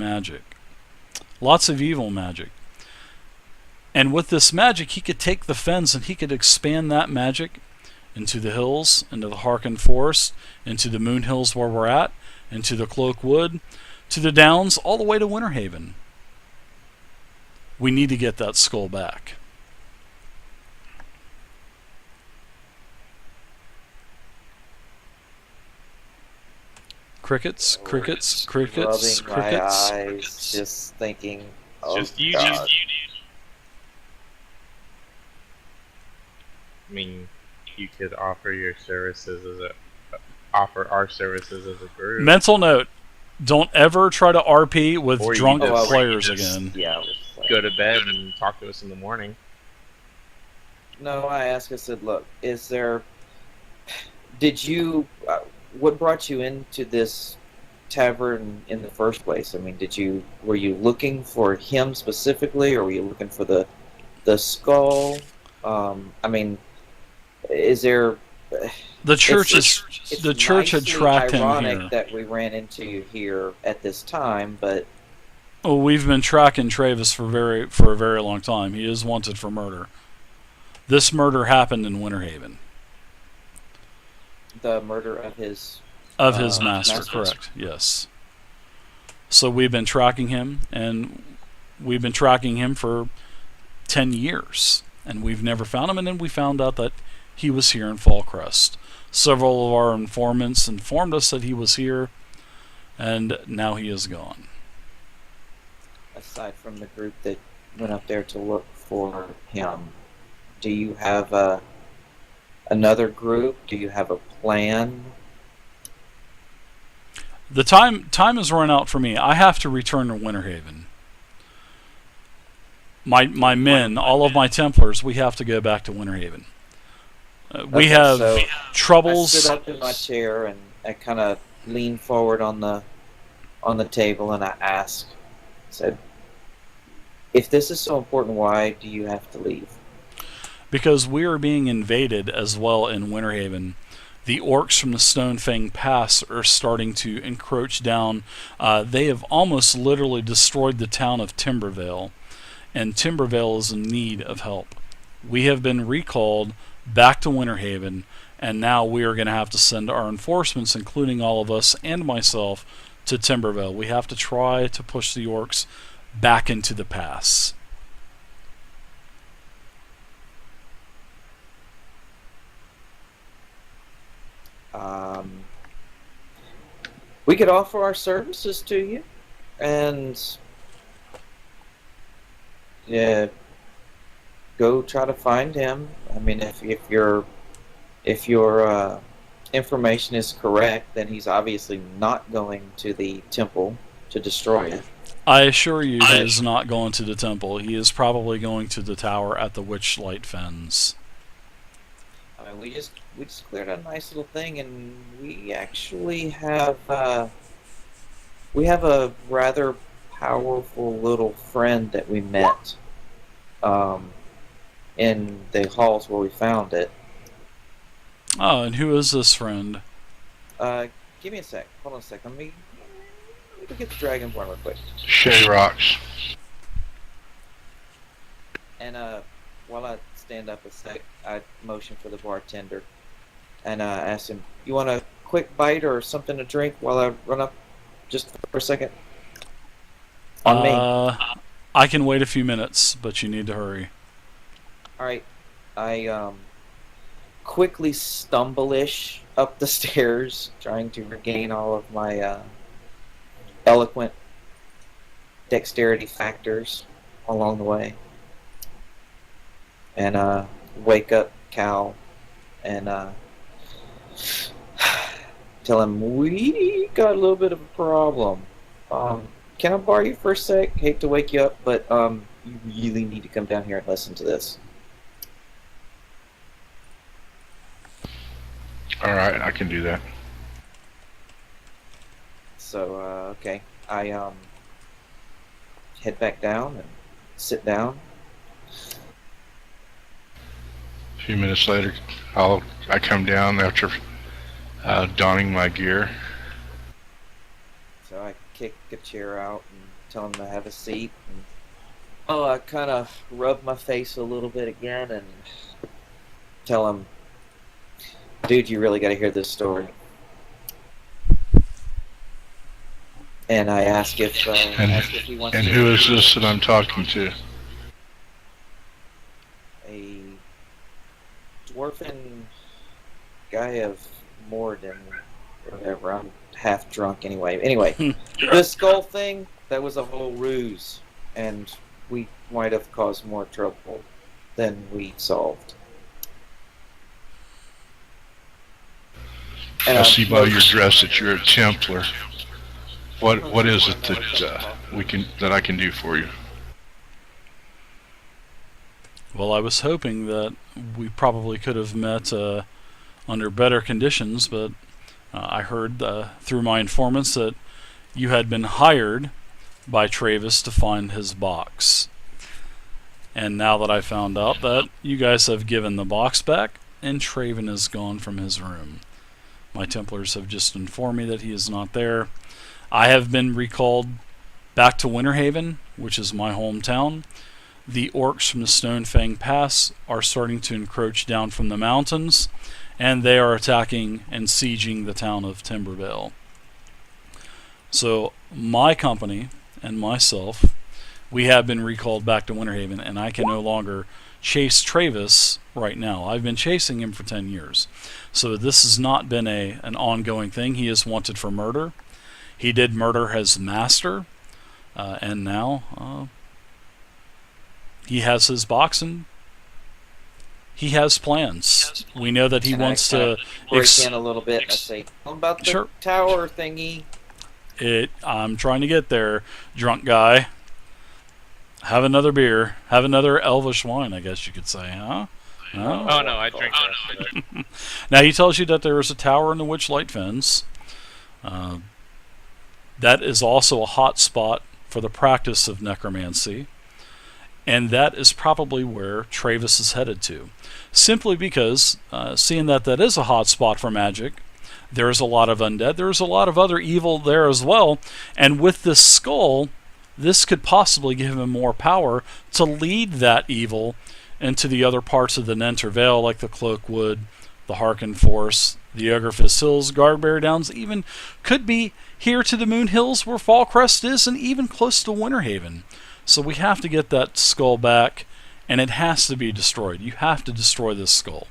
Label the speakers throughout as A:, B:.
A: magic. Lots of evil magic. And with this magic, he could take the fens and he could expand that magic into the hills, into the Harken Forest, into the Moon Hills where we're at, into the Cloak Wood, to the Downs, all the way to Winterhaven. We need to get that skull back. Crickets, crickets, crickets,
B: Rubbing my
A: crickets.
B: eyes, just thinking, oh
C: Just you,
B: God.
C: I mean, you could offer your services offer our services as a group.
A: Mental note: don't ever try to RP with
C: Or you
A: drunk
C: just-
A: players
C: you just-
A: again.
B: Yeah.
C: Go to bed and talk to us in the morning.
B: No, I asked, I said, look, did you, what brought you into this tavern in the first place? I mean, were you looking for him specifically, or were you looking for the skull? I mean, is there...
A: The church
B: It's
A: the church had
B: nicely
A: tracked him
B: ironic
A: here.
B: that we ran into you here at this time, but
A: Oh, we've been tracking Traevus for a very long time. He is wanted for murder. This murder happened in Winterhaven.
B: the murder of his...
A: Of his master,
B: master.
A: correct, yes. So we've been tracking him, and we've been tracking him for 10 years. And we've never found him, and then we found out that he was here in Fallcrest. Several of our informants informed us that he was here, and now he is gone.
B: Aside from the group that went up there to look for him, do you have another group? Do you have a plan?
A: The time has run out for me. I have to return to Winterhaven. My men, all of my Templars, we have to go back to Winterhaven. We
B: Okay,
A: have
B: so
A: troubles.
B: I stood up in my chair and I kind of leaned forward on the table and I asked, said, if this is so important, why do you have to leave?
A: Because we are being invaded as well in Winterhaven. The orcs from the Stonefang Pass are starting to encroach down. They have almost literally destroyed the town of Timbervale, and Timbervale is in need of help. We have been recalled back to Winterhaven, and now we are going to have to send our enforcements, including all of us and myself, to Timbervale. We have to try to push the orcs back into the pass.
B: We could offer our services to you, and yeah, go try to find him. I mean, if your information is correct, then he's obviously not going to the temple to destroy it.
A: I assure you he is not going to the temple. He is probably going to the tower at the Witchlight Fens.
B: I mean, we just cleared a nice little thing, and we actually have a rather powerful little friend that we met in the halls where we found it.
A: Oh, and who is this friend?
B: Give me a sec. Hold on a sec. Let me get the Dragonborn real quick.
D: Shay Rocks.
B: And while I stand up a sec, I motion for the bartender and ask him, "You want a quick bite or something to drink while I run up just for a second?" On me.
A: I can wait a few minutes, but you need to hurry.
B: All right. I quickly stumble-ish up the stairs, trying to regain all of my eloquent dexterity factors along the way. And wake up Cal and tell him we got a little bit of a problem. Can I borrow you for a sec? Hate to wake you up, but you really need to come down here and listen to this.
D: Alright, I can do that.
B: So, okay. I head back down and sit down.
D: A few minutes later, I come down after donning my gear.
B: So I kick a chair out and tell him to have a seat. And, I kind of rub my face a little bit again and tell him, dude, you really got to hear this story. And I ask if he wants
D: And
B: to.
D: who is this that I'm talking to?
B: A dwarven guy of Morden, whatever. I'm half drunk anyway. Anyway, the skull thing, that was a whole ruse, and we might have caused more trouble than we solved. And
D: I see by your dress that you're a Templar. What is it that I can do for you?
A: Well, I was hoping that we probably could have met under better conditions, but I heard through my informants that you had been hired by Traevus to find his box. And now that I found out that you guys have given the box back, and Traven is gone from his room. My Templars have just informed me that he is not there. I have been recalled back to Winterhaven, which is my hometown. The orcs from the Stonefang Pass are starting to encroach down from the mountains, and they are attacking and sieging the town of Timbervale. So my company and myself, we have been recalled back to Winterhaven, and I can no longer chase Traevus right now. I've been chasing him for 10 years. So this has not been an ongoing thing. He is wanted for murder. He did murder his master, and now he has his box and he has plans. We know that he wants to
B: break in a little bit. And I say, "Tell him about the tower thingy."
A: I'm trying to get there, drunk guy. Have another beer. Have another elvish wine, I guess you could say, huh? No?
C: Oh no, I drink that.
A: Now he tells you that there is a tower in the Witchlight Fens. That is also a hot spot for the practice of necromancy. And that is probably where Traevus is headed to. Simply because, seeing that is a hot spot for magic, there's a lot of undead, there's a lot of other evil there as well, and with this skull, this could possibly give him more power to lead that evil into the other parts of the Nentir Vale, like the Cloakwood, the Harken Forest, the Ogrefist Hills, Guardberry Downs, even could be here to the Moon Hills where Fallcrest is, and even close to Winterhaven. So we have to get that skull back, and it has to be destroyed. You have to destroy this skull.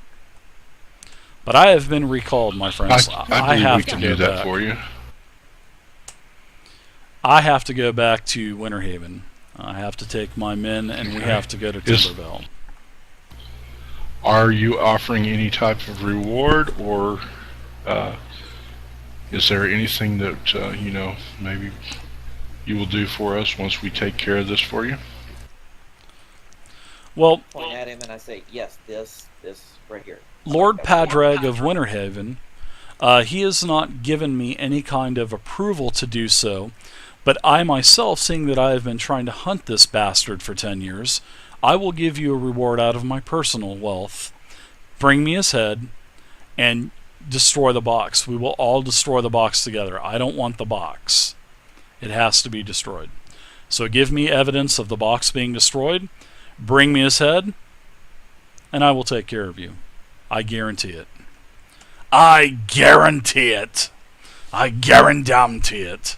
A: But I have been recalled, my friends.
D: I believe we can do that for you.
A: I have to go back to Winterhaven. I have to take my men, and we have to go to Timbervale.
D: Are you offering any type of reward, or is there anything that maybe you will do for us once we take care of this for you?
A: Well,
B: point at him and I say, yes, this right here.
A: Lord Padraig of Winterhaven, he has not given me any kind of approval to do so, but I myself, seeing that I have been trying to hunt this bastard for 10 years, I will give you a reward out of my personal wealth. Bring me his head, and destroy the box. We will all destroy the box together. I don't want the box. It has to be destroyed. So give me evidence of the box being destroyed, bring me his head, and I will take care of you. I guarantee it. I guarantee it. I guarantee it.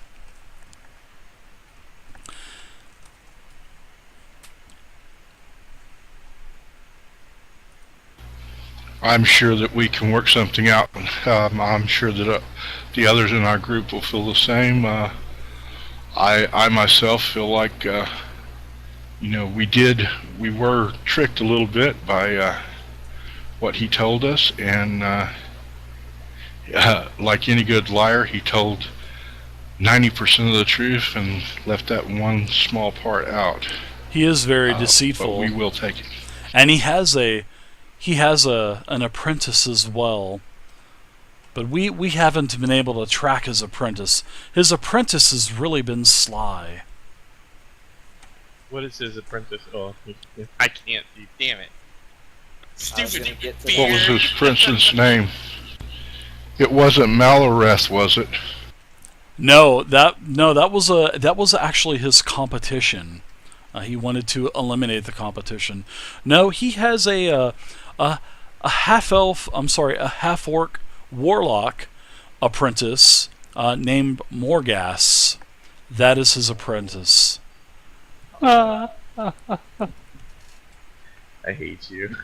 D: I'm sure that we can work something out. I'm sure that the others in our group will feel the same. I myself feel like, we were tricked a little bit by what he told us, and like any good liar, he told 90% of the truth and left that one small part out.
A: He is very deceitful.
D: But we will take it.
A: And he has an apprentice as well. But we haven't been able to track his apprentice. His apprentice has really been sly.
C: What is his apprentice? Oh, I can't see. Damn it. Stupid beard.
D: What was his apprentice's name? It wasn't Malareth, was it?
A: that was actually his competition. He wanted to eliminate the competition. No, he has a half elf. I'm sorry, a half orc warlock apprentice named Morgas. That is his apprentice.
C: I hate you.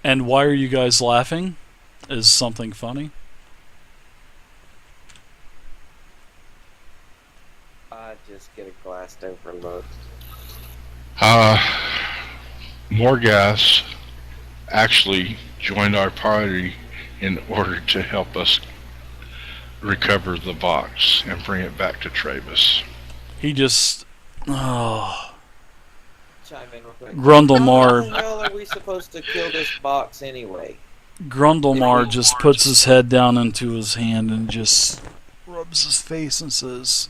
A: And why are you guys laughing? Is something funny?
B: I just get a glassed over look.
D: Morgas actually joined our party in order to help us recover the box and bring it back to Traevus.
A: He just... Oh...
B: Chime in real quick.
A: Grundlemar...
B: How the hell are we supposed to kill this box anyway?
A: Grundlemar just puts his head down into his hand and just rubs his face and says,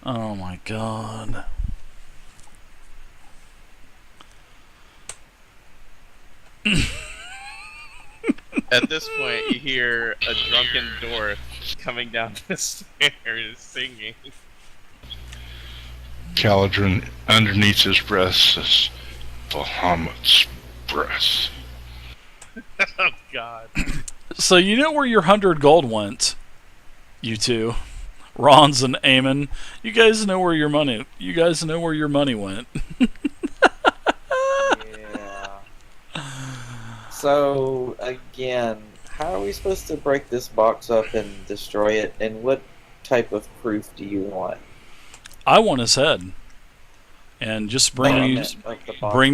A: "Oh my god."
C: At this point, you hear a drunken dwarf coming down the stairs singing.
D: Caladrin, underneath his breath, says, "Bahamut's breath."
C: Oh god.
A: So you know where your 100 gold went, you two, Rons and Eamon. You guys know where your money. You guys know where your money went.
B: Yeah. So again, how are we supposed to break this box up and destroy it? And what type of proof do you want?
A: I want his head, and just bring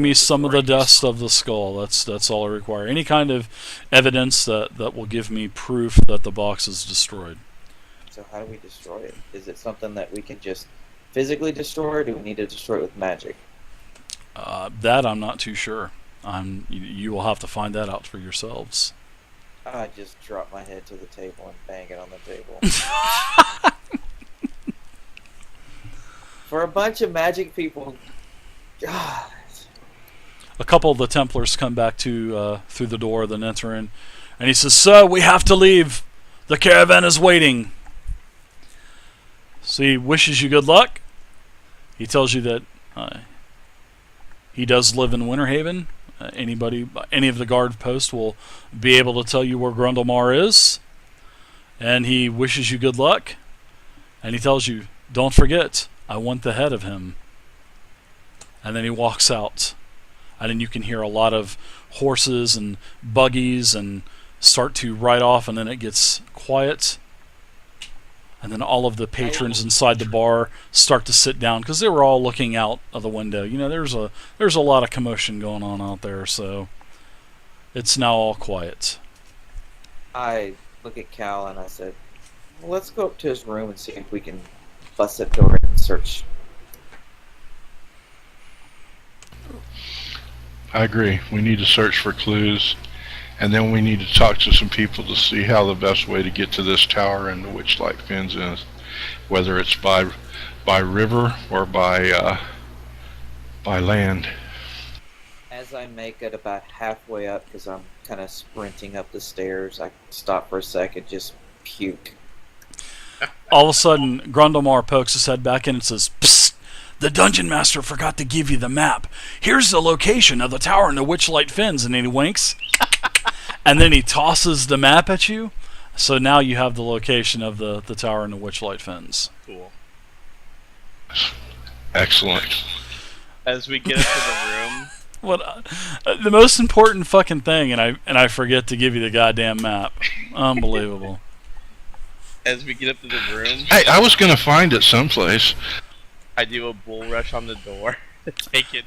A: me some of the dust of the skull. That's all I require. Any kind of evidence that will give me proof that the box is destroyed.
B: So how do we destroy it? Is it something that we can just physically destroy, or do we need to destroy it with magic?
A: That I'm not too sure. You will have to find that out for yourselves.
B: I just drop my head to the table and bang it on the table. For a bunch of magic people, God.
A: A couple of the Templars come back to through the door of the Nentir, and he says, "Sir, we have to leave. The caravan is waiting." So he wishes you good luck. He tells you that he does live in Winterhaven. Any of the guard posts will be able to tell you where Grundlemar is. And he wishes you good luck. And he tells you, "Don't forget, I want the head of him." And then he walks out. And then you can hear a lot of horses and buggies and start to ride off, and then it gets quiet. And then all of the patrons inside the bar start to sit down because they were all looking out of the window. You know, there's a lot of commotion going on out there, so it's now all quiet.
B: I look at Cal and I said, well, let's go up to his room and see if we can bust that door and search.
D: I agree. We need to search for clues, and then we need to talk to some people to see how the best way to get to this tower and the Witchlight Fens is, whether it's by river or by land.
B: As I make it about halfway up, because I'm kind of sprinting up the stairs, I stop for a second, just puke.
A: All of a sudden, Grundlemar pokes his head back in and says, "Psst! The Dungeon Master forgot to give you the map. Here's the location of the tower and the Witchlight Fens," and then he winks. And then he tosses the map at you. So now you have the location of the tower and the Witchlight Fens.
C: Cool.
D: Excellent.
C: As we get into the room,
A: What the most important fucking thing, and I forget to give you the goddamn map. Unbelievable.
C: as we get up to the room,
D: Hey, I was gonna find it someplace.
C: I do a bull rush on the door to take it.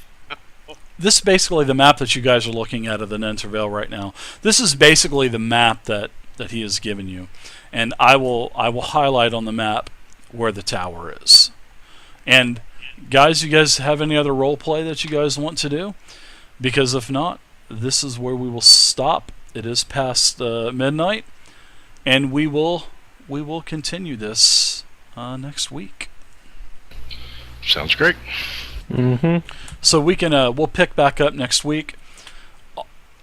A: This is basically the map that you guys are looking at of the Nentir Vale right now. This is basically the map that he has given you, and I will highlight on the map where the tower is. And guys, you guys have any other role play that you guys want to do? Because if not, this is where we will stop. It is past midnight, and we will continue this next week.
D: Sounds great.
E: Mm-hmm.
A: So we can we'll pick back up next week.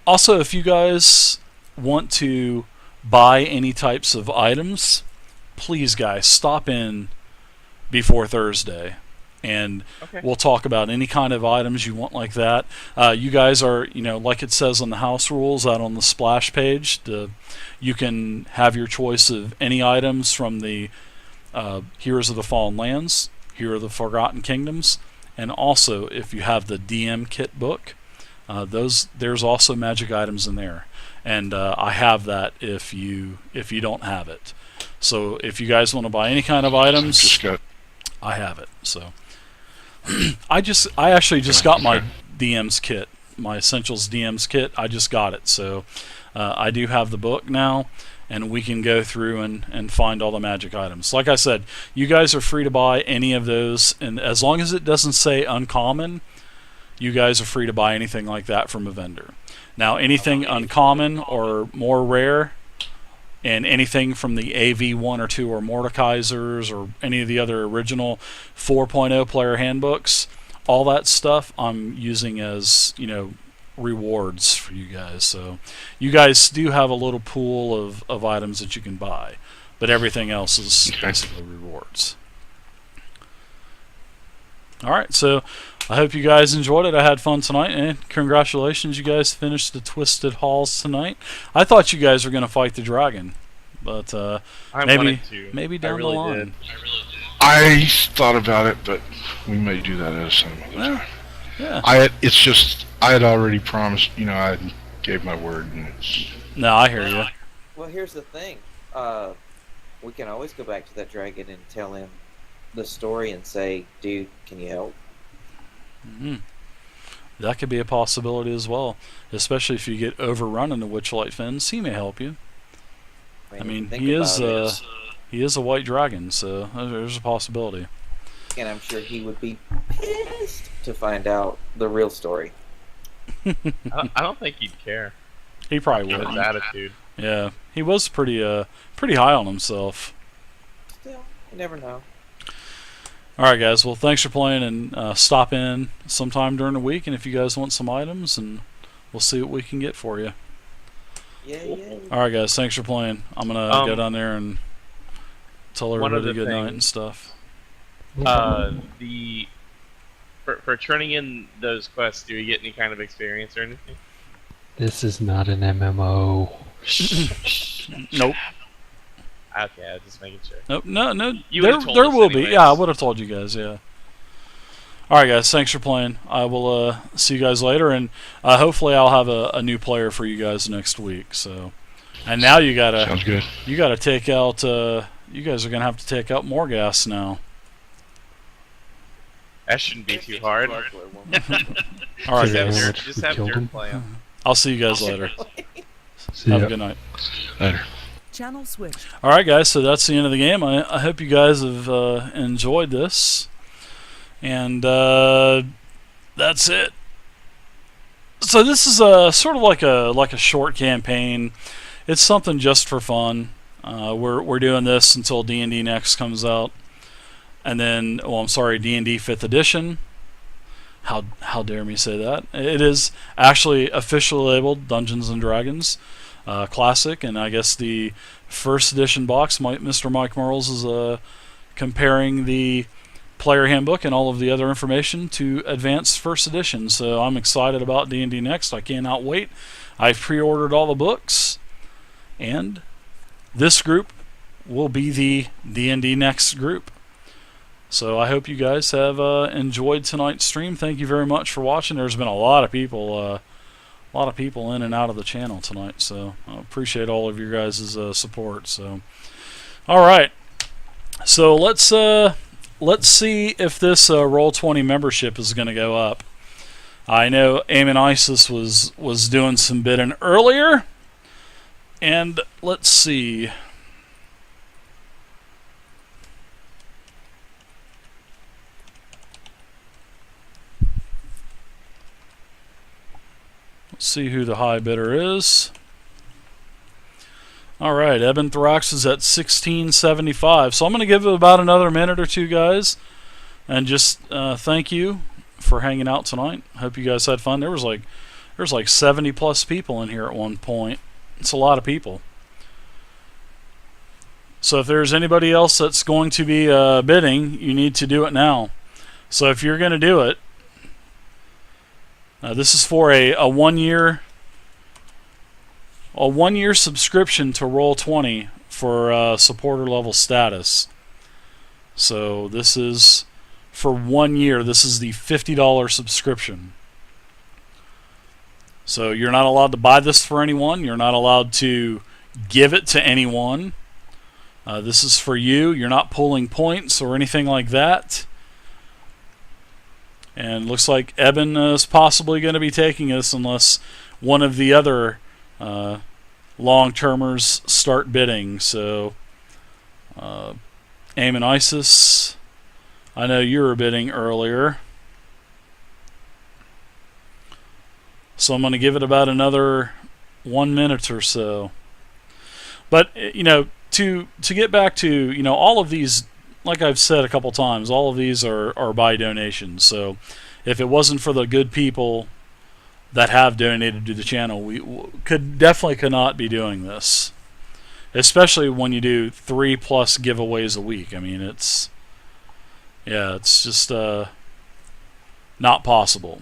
A: Also, if you guys want to buy any types of items, please, guys, stop in before Thursday, and
C: Okay.
A: we'll talk about any kind of items you want like that. You guys are, like it says on the house rules out on the splash page, you can have your choice of any items from the Heroes of the Fallen Lands, Hero of the Forgotten Kingdoms, and also if you have the DM kit book, there's also magic items in there, and I have that if you don't have it. So if you guys want to buy any kind of items, I have it. So I actually just got my DM's kit, my Essentials DM's kit. I just got it, so I do have the book now, and we can go through and find all the magic items. Like I said, you guys are free to buy any of those, and as long as it doesn't say uncommon, you guys are free to buy anything like that from a vendor. Now, anything uncommon or more rare, and anything from the AV 1 or 2 or Mordekaisers or any of the other original 4.0 player handbooks, all that stuff I'm using as, rewards for you guys. So you guys do have a little pool of items that you can buy, but everything else is basically rewards. Alright, so I hope you guys enjoyed it. I had fun tonight, and congratulations, you guys finished the Twisted Halls tonight. I thought you guys were going to fight the dragon, but
C: I wanted to.
A: maybe down
C: really
A: the line.
C: did.
D: I thought about it, but we may do that at some other time.
A: Yeah.
D: I had already promised, I gave my word, and
A: No, I hear you.
B: Well, here's the thing. We can always go back to that dragon and tell him the story and say, dude, can you help?
A: Mm-hmm. That could be a possibility as well, especially if you get overrun in the Witchlight Fens. He may help you. I mean, he is a white dragon, so there's a possibility.
B: And I'm sure he would be pissed to find out the real story.
C: I don't think he'd care.
A: He probably
C: His
A: would.
C: attitude.
A: Yeah, he was pretty high on himself.
B: Still, you never know.
A: All right, guys. Well, thanks for playing, and stop in sometime during the week, and if you guys want some items, and we'll see what we can get for you.
B: Yeah.
A: All right, guys. Thanks for playing. I'm gonna go down there and tell everybody good night and stuff.
C: For turning in those quests, do we get any kind of experience or anything?
E: This is not an MMO.
A: Nope.
C: Okay, I was just making sure.
A: Nope. No.
C: You
A: There
C: would've told us
A: will be.
C: anyways.
A: Yeah, I would have told you guys. Yeah. All right, guys. Thanks for playing. I will see you guys later, and hopefully I'll have a new player for you guys next week. So, and now you gotta
D: sounds good.
A: You gotta take out. You guys are gonna have to take out more gas now.
C: That shouldn't be too hard.
A: All right,
C: Just have
A: guys.
C: Dirk, just have Dirk play him.
A: I'll see you guys later.
E: See
A: Have
E: ya.
A: a good night.
D: Later.
F: Channel switch.
A: All right, guys. So that's the end of the game. I hope you guys have enjoyed this, and that's it. So this is sort of like a short campaign. It's something just for fun. We're doing this until D&D Next comes out, and then D&D 5th Edition. How dare me say that? It is actually officially labeled Dungeons and Dragons Classic, and I guess the first edition box, Mr. Mike Merles is comparing the player handbook and all of the other information to advanced first edition. So I'm excited about D&D Next. I cannot wait. I've pre-ordered all the books, and this group will be the D&D Next group. So I hope you guys have enjoyed tonight's stream. Thank you very much for watching. There's been a lot of people in and out of the channel tonight, so I appreciate all of your guys' support. So, all right, so let's see if this Roll20 membership is going to go up. I know Aemon Isis was doing some bidding earlier, and let's see. See who the high bidder is. All right, Eben Thrax is at 1675. So I'm going to give it about another minute or two, guys, and just thank you for hanging out tonight. Hope you guys had fun. There's like 70 plus people in here at one point. It's a lot of people. So if there's anybody else that's going to be bidding, you need to do it now. So if you're going to do it, this is for a 1 year subscription to Roll20 for supporter level status. So this is for 1 year. This is the $50 subscription. So you're not allowed to buy this for anyone. You're not allowed to give it to anyone. This is for you. You're not pulling points or anything like that. And looks like Eben is possibly going to be taking this unless one of the other long-termers start bidding. So, Aim and Isis, I know you were bidding earlier. So I'm going to give it about another 1 minute or so. But, you know, to get back to, you know, all of these, like I've said a couple times, all of these are by donations. So if it wasn't for the good people that have donated to the channel, we definitely could not be doing this. Especially when you do 3+ giveaways a week. I mean, it's just not possible.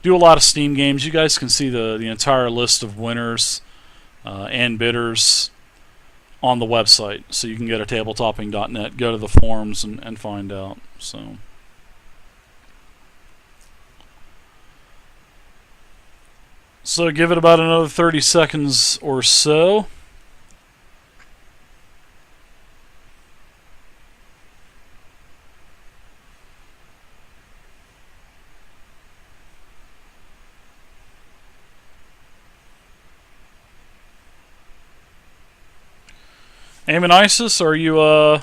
A: Do a lot of Steam games. You guys can see the entire list of winners and bidders on the website. So you can go to tabletopping.net, go to the forums, and find out. So give it about another 30 seconds or so. Aim and Isis, are you are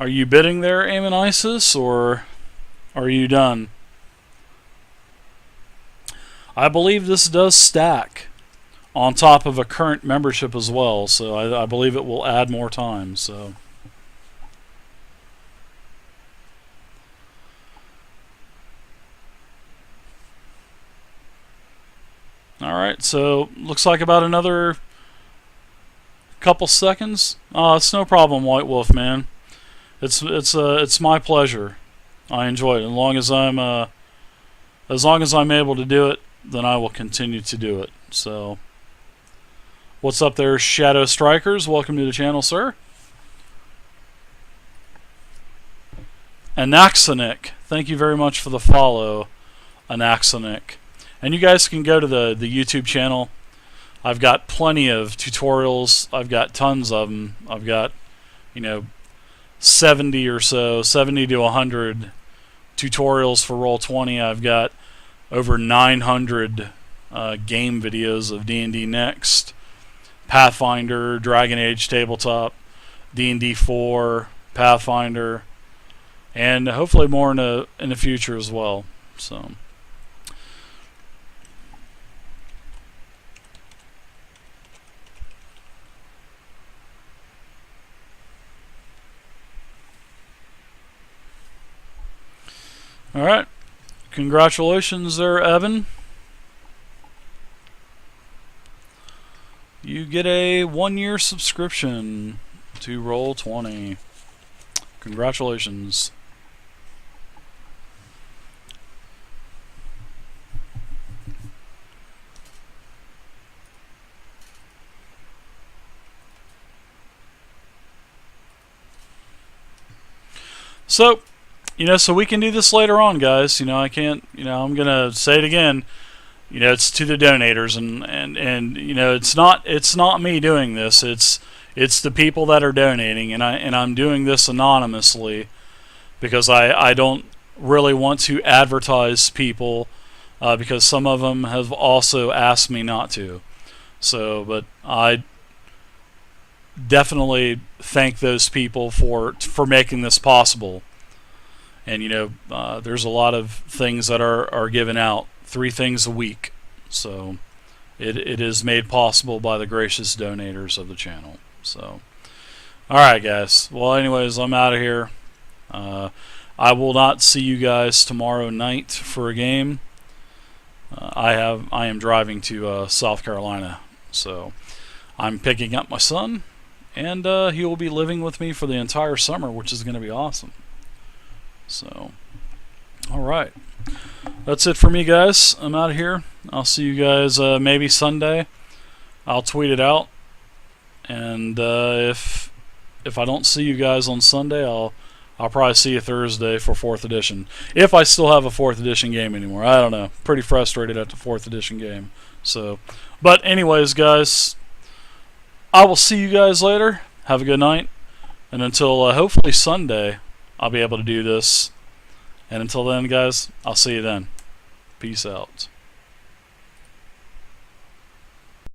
A: you bidding there, Aim and Isis, or are you done? I believe this does stack on top of a current membership as well, so I believe it will add more time. So. Alright, so looks like about another couple seconds. It's no problem, White Wolf, man. It's my pleasure. I enjoy it. As long as I'm able to do it, then I will continue to do it. So, what's up there, Shadow Strikers? Welcome to the channel, sir. Anaxonic, thank you very much for the follow, Anaxonic. And you guys can go to the YouTube channel. I've got plenty of tutorials. I've got tons of them. I've got, 70 or so, 70 to 100 tutorials for Roll20. I've got over 900 game videos of D&D Next, Pathfinder, Dragon Age Tabletop, D&D 4, Pathfinder, and hopefully more in the future as well. So. Alright, congratulations there, Evan. You get a 1-year subscription to Roll20. Congratulations. So, so we can do this later on, guys. I can't, I'm going to say it again. It's to the donators, and it's not me doing this. It's the people that are donating, and I'm doing this anonymously because I don't really want to advertise people because some of them have also asked me not to. So, but I definitely thank those people for making this possible. And there's a lot of things that are given out, 3 things a week. So it is made possible by the gracious donators of the channel. So, alright guys, well anyways, I'm out of here. I will not see you guys tomorrow night for a game. I am driving to South Carolina, so I'm picking up my son, and he will be living with me for the entire summer, which is going to be awesome. So, all right, that's it for me, guys. I'm out of here. I'll see you guys maybe Sunday. I'll tweet it out, and if I don't see you guys on Sunday, I'll probably see you Thursday for 4th edition. If I still have a 4th edition game anymore. I don't know. Pretty frustrated at the 4th edition game. So, but anyways, guys, I will see you guys later. Have a good night. And until hopefully Sunday, I'll be able to do this. And until then, guys, I'll see you then. Peace out.